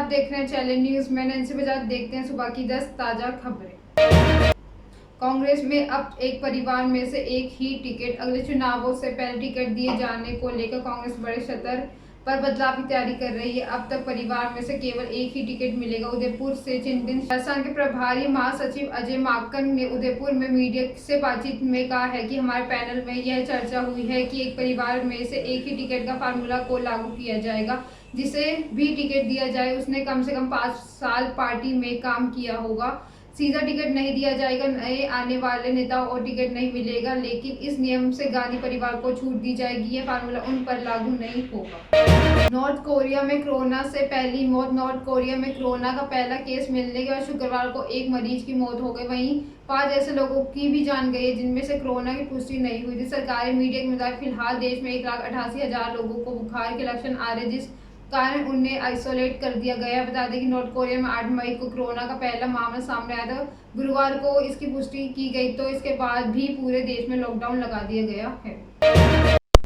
आप देख रहे हैं चैनल न्यूज में नैन्सी बजाज। देखते हैं सुबह की 10 ताजा खबरें। कांग्रेस में अब एक परिवार में से एक ही टिकट, अगले चुनावों से पहले टिकट दिए जाने को लेकर कांग्रेस बड़े स्तर पर बदलाव की तैयारी कर रही है। अब तक परिवार में से केवल एक ही टिकट मिलेगा। उदयपुर से चिंतन संघ के प्रभारी महासचिव अजय माकन ने उदयपुर में मीडिया से बातचीत में कहा है कि हमारे पैनल में यह चर्चा हुई है कि एक परिवार में से एक ही टिकट का फार्मूला को लागू किया जाएगा। जिसे भी टिकट दिया जाए उसने कम से कम 5 साल पार्टी में काम किया होगा। सीधा टिकट नहीं दिया जाएगा, नए आने वाले नेताओं को टिकट नहीं मिलेगा, लेकिन इस नियम से गांधी परिवार को छूट दी जाएगी। यह फार्मूला उन पर लागू नहीं होगा। नॉर्थ कोरिया में कोरोना से पहली मौत। नॉर्थ कोरिया में कोरोना का पहला केस मिलने के बाद शुक्रवार को एक मरीज की मौत हो गई। वहीं 5 ऐसे लोगों की भी जान गई है जिनमें से कोरोना की पुष्टि नहीं हुई थी। सरकारी मीडिया के मुताबिक फिलहाल देश में 1,88,000 लोगों को बुखार के लक्षण आ रहे, जिस कारण उन्हें आइसोलेट कर दिया गया। बता दें कि नॉर्थ कोरिया में 8 मई को कोरोना का पहला मामला सामने आया था। गुरुवार को इसकी पुष्टि की गई, तो इसके बाद भी पूरे देश में लॉकडाउन लगा दिया गया है।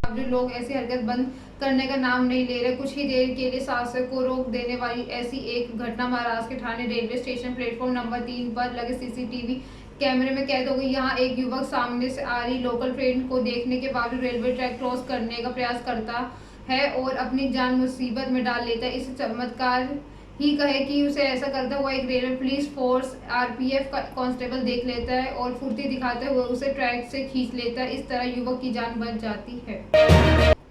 अब जो लोग ऐसी हरकत बंद करने का नाम नहीं ले रहे। कुछ ही देर के लिए शासक को रोक देने वाली ऐसी एक घटना महाराष्ट्र के Thane railway station platform number 3 पर लगे सीसीटीवी कैमरे में कैद हो गई। यहाँ एक युवक सामने से आ रही लोकल ट्रेन को देखने के बावजूद रेलवे ट्रैक क्रॉस करने का प्रयास करता है और अपनी जान मुसीबत में डाल लेता है। इस चमत्कार ही कहे कि उसे ऐसा करता हुआ एक रेलवे पुलिस फोर्स आरपीएफ का कांस्टेबल देख लेता है और फुर्ती दिखाते हुए उसे ट्रैक से खींच लेता है। इस तरह युवक की जान बच जाती है।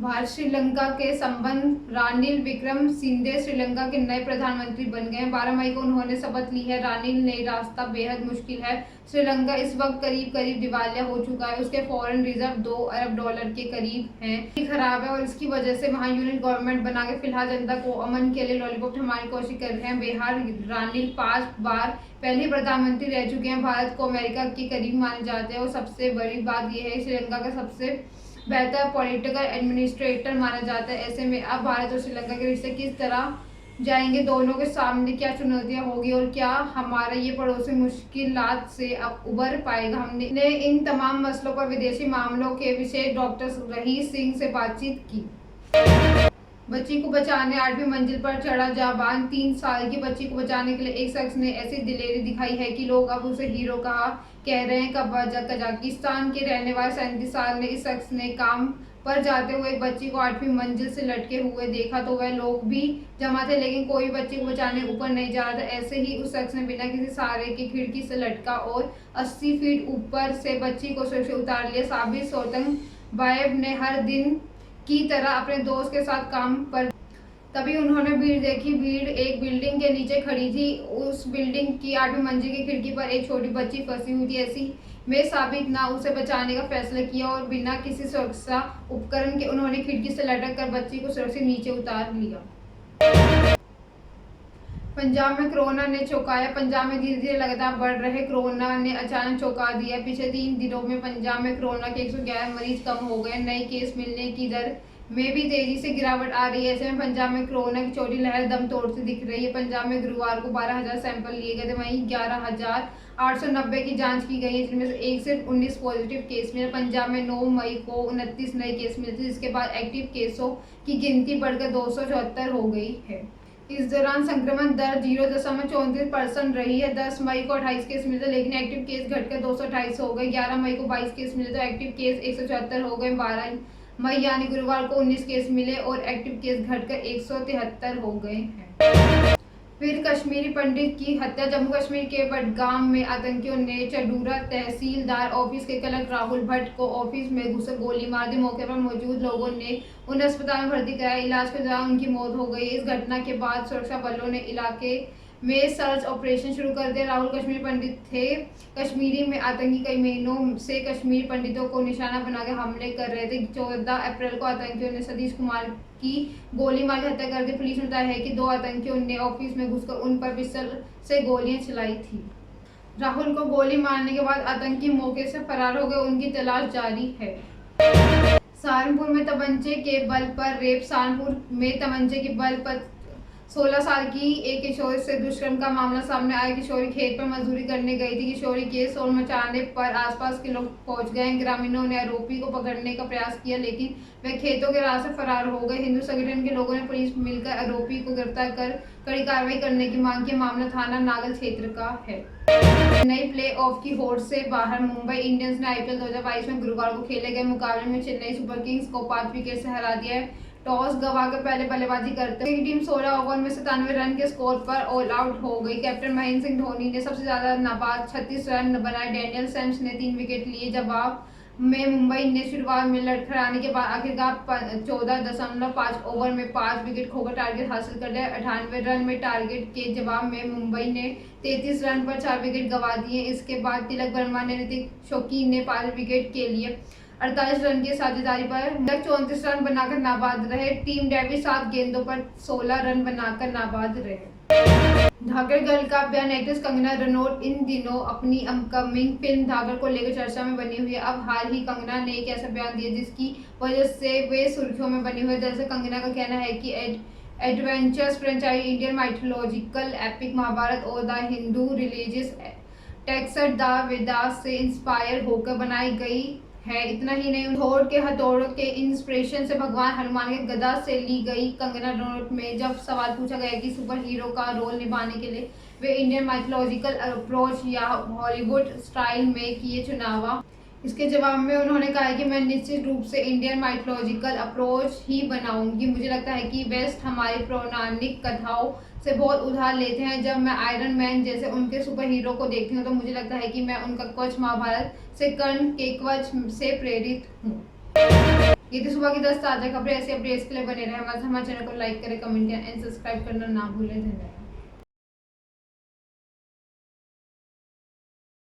भारत श्रीलंका के संबंध। रानिल विक्रमसिंघे श्रीलंका के नए प्रधानमंत्री बन गए हैं। 12 मई को उन्होंने शपथ ली है। रानिल ने रास्ता बेहद मुश्किल है। श्रीलंका इस वक्त करीब करीब दिवालिया हो चुका है। उसके फॉरेन रिजर्व $2 अरब के करीब हैं। खराब है और इसकी वजह से वहां यूनिट गवर्नमेंट बना के फिलहाल जनता को अमन के लिए लॉलीपॉप थमाने की कोशिश कर रहे हैं। बिहार रानिल 5 बार पहले प्रधानमंत्री रह चुके हैं। भारत को अमेरिका के करीब माने जाते हैं और सबसे बड़ी बात यह है श्रीलंका का सबसे बेहतर पॉलिटिकल एडमिनिस्ट्रेटर माना जाता है। ऐसे में अब भारत और श्रीलंका के रिश्ते किस तरह जाएंगे, दोनों के सामने क्या चुनौतियां होगी और क्या हमारा ये पड़ोसी मुश्किलात से अब उबर पाएगा। हमने इन तमाम मसलों पर विदेशी मामलों के विशेष डॉक्टर रहीस सिंह से बातचीत की। बच्ची को बचाने 8वीं मंजिल पर चढ़ा जाबान। 3 साल की बच्ची को बचाने के लिए एक शख्स ने ऐसी दिलेरी दिखाई है कि लोग अब उसे हीरो कह रहे हैं। कजाकिस्तान के रहने वाले 37 साल ने इस शख्स ने काम पर जाते हुए एक बच्ची को 8वीं मंजिल से लटके हुए देखा, तो वह लोग भी जमा थे, लेकिन कोई बच्ची को बचाने ऊपर नहीं जा रहा था। ऐसे ही उस शख्स ने बिना किसी सहारे के खिड़की से लटका और 80 फीट ऊपर से बच्ची को सुरक्षित उतार लिया। साबिर सोतंग ने हर दिन की तरह अपने दोस्त के साथ काम पर। तभी उन्होंने भीड़ देखी। भीड़ एक बिल्डिंग के नीचे खड़ी थी। उस बिल्डिंग की 8वीं मंजिल की खिड़की पर एक छोटी बच्ची फंसी हुई थी। ऐसी में साबित ना उसे बचाने का फैसला किया और बिना किसी सुरक्षा उपकरण के उन्होंने खिड़की से लटक कर बच्ची को सुरक्षित नीचे उतार लिया। पंजाब में कोरोना ने चौंकाया। पंजाब में धीरे धीरे लगातार बढ़ रहे कोरोना ने अचानक चौंका दिया। पिछले 3 दिनों में पंजाब में कोरोना के 111 मरीज कम हो गए। नए केस मिलने की दर में भी तेजी से गिरावट आ रही है। ऐसे में पंजाब में कोरोना की छोटी लहर दम तोड़ती दिख रही है। पंजाब में गुरुवार को 12,000 सैंपल लिए गए थे। वहीं 11,890 की जांच की गई है, जिनमें से एक सिर्फ 19 पॉजिटिव केस मिले। पंजाब में 9 मई को 29 नए केस मिले थे, जिसके बाद एक्टिव केसों की गिनती बढ़कर 274 हो गई है। इस दौरान संक्रमण दर 0.34% रही है। 10 मई को 28 केस मिले थे, लेकिन एक्टिव केस घटकर 228 हो गए। 11 मई को 22 केस मिले तो एक्टिव केस 174 हो गए। 12 मई यानी गुरुवार को 19 केस मिले और एक्टिव केस घटकर 173 हो गए हैं। फिर कश्मीरी पंडित की हत्या। जम्मू कश्मीर के बडगाम में आतंकियों ने चडूरा तहसीलदार ऑफिस के क्लर्क राहुल भट्ट को ऑफिस में घुसकर गोली मार दी। मौके पर मौजूद लोगों ने उन्हें अस्पताल में भर्ती कराया। इलाज के दौरान उनकी मौत हो गई। इस घटना के बाद सुरक्षा बलों ने इलाके में सर्च ऑपरेशन शुरू कर दिया। राहुल कश्मीरी पंडित थे। कश्मीरी में आतंकी कई महीनों से कश्मीरी पंडितों को निशाना बनाकर हमले कर रहे थे। 14 अप्रैल को आतंकियों ने सतीश कुमार की गोली मार कर हत्या कर दी। पुलिस ने बताया है कि 2 आतंकियों ने ऑफिस में घुसकर उन पर पिस्टल से गोलियां चलाई थी। राहुल को गोली मारने के बाद आतंकी मौके से फरार हो गए। उनकी तलाश जारी है। सहारनपुर में तमंचे के बल पर रेप। सहारनपुर में तमंचे के बल पर 16 साल की एक किशोरी से दुष्कर्म का मामला सामने आया। किशोरी खेत पर मजदूरी करने गई थी। किशोरी के शोर मचाने पर आसपास के लोग पहुंच गए। ग्रामीणों ने आरोपी को पकड़ने का प्रयास किया, लेकिन वह खेतों के राह से फरार हो गए। हिंदू संगठन के लोगों ने पुलिस मिलकर आरोपी को गिरफ्तार कर कड़ी कार्रवाई करने की मांग की। मामला थाना नागल क्षेत्र का है। चेन्नई प्ले ऑफ की होड़ से बाहर। मुंबई इंडियंस ने आईपीएल 2022 में गुरुवार को खेले गए मुकाबले में चेन्नई सुपर किंग्स को 5 विकेट से हरा दिया है। टॉस गंवाकर पहले बल्लेबाजी करते हुए टीम 16 ओवर में 97 रन के स्कोर पर ऑल आउट हो गई। कैप्टन महेंद्र सिंह धोनी ने सबसे ज्यादा नाबाद 36 रन बनाए। डैनियल सेम्स ने 3 विकेट लिए। जवाब में मुंबई ने शुरुआत में लड़खड़ाने के बाद आखिरकार 14.5 ओवर में 5 विकेट खोकर टारगेट हासिल कर लिया। 98 रन में टारगेट के जवाब में मुंबई ने 33 रन पर 4 विकेट गंवा दिए। इसके बाद तिलक वर्मा ने ऋतिक शौकीन ने 5 विकेट के लिए 48 रन की साझेदारी पर 34 रन बनाकर नाबाद रहे। टीम डेविड 7 गेंदों पर 16 रन बनाकर नाबाद रहे। धाकड़ गर्ल का बयान। एक्ट्रेस कंगना रनौत इन दिनों अपनी अपकमिंग फिल्म धाकड़ को लेकर चर्चा में बनी हुई है। अब हाल ही कंगना ने एक ऐसा बयान दिया जिसकी वजह से वे सुर्खियों में बनी हुई है। दरअसल कंगना का कहना है कि adventures franchise Indian mythological epic Mahabharata और the Hindu religious text the Vedas से इंस्पायर होकर बनाई गई है। इतना ही नहीं, थोर के हथौड़ों के इंस्पिरेशन से भगवान हनुमान के गदा से ली गई। कंगना रनौत में जब सवाल पूछा गया कि सुपर हीरो का रोल निभाने के लिए वे इंडियन माइथोलॉजिकल अप्रोच या हॉलीवुड स्टाइल में किए चुनाव, इसके जवाब में उन्होंने कहा कि मैं निश्चित रूप से इंडियन माइथोलॉजिकल अप्रोच ही बनाऊंगी। मुझे लगता है कि वेस्ट हमारी पौराणिक कथाओं से बहुत उधार लेते हैं। जब मैं आयरन मैन जैसे उनके सुपर हीरो को देखती हूँ तो मुझे लगता है कि मैं उनका कवच महाभारत से कर्ण के कवच से प्रेरित हूँ। ये थी सुबह की 10 ताजा खबरें। ऐसे अपडेट्स के लिए बने रहे हमारे चैनल को लाइक करें, कमेंट करें एंड सब्सक्राइब करना ना भूलें। धन्यवाद।